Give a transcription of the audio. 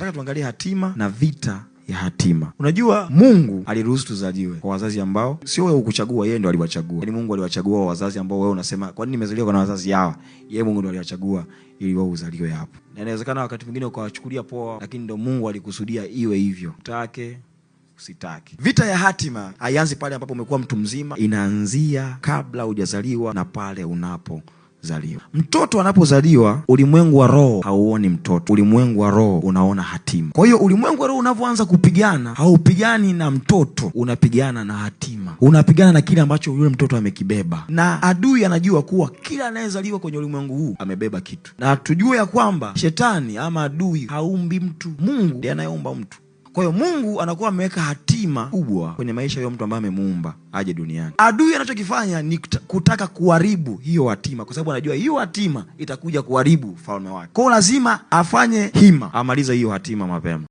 Nataka tuangalie hatima na vita ya hatima. Unajua Mungu aliruhusu tuzaliwe kwa wazazi ambao sio wewe ukuchagua, yeye ndo aliwachagua. Yaani Mungu aliwachagua wazazi ambao wewe unasema kwa nini nimezaliwa na wazazi hawa? Yeye Mungu ndo aliwachagua ili wewe uzaliwe hapo. Na inawezekana wakati mwingine ukawachukulia poa, lakini ndo Mungu alikusudia iwe hivyo. Utake usitaki. Vita ya hatima haianzi pale ambapo umekuwa mtu mzima, inaanzia kabla hujazaliwa na pale unapozaliwa. Mtoto anapozaliwa, ulimwengu wa roho hauoni mtoto. Ulimwengu wa roho unaona hatima. Kwa hiyo ulimwengu wa roho unavyoanza kupigana, haupigani na mtoto, unapigana na hatima. Unapigana na kile ambacho yule mtoto amekibeba. Na adui anajua kuwa kila anayezaliwa kwenye ulimwengu huu amebeba kitu. Na tujue ya kwamba shetani ama adui haumbi mtu. Mungu ndiye anayeumba mtu. Kwa hiyo Mungu anakuwa ameweka hatima kubwa kwenye maisha ya mtu ambaye amemuumba aje duniani. Adui anachokifanya ni kutaka kuharibu hiyo hatima, kwa sababu anajua hiyo hatima itakuja kuharibu ufalme wake. Kwa hiyo lazima afanye hima, amalize hiyo hatima mapema.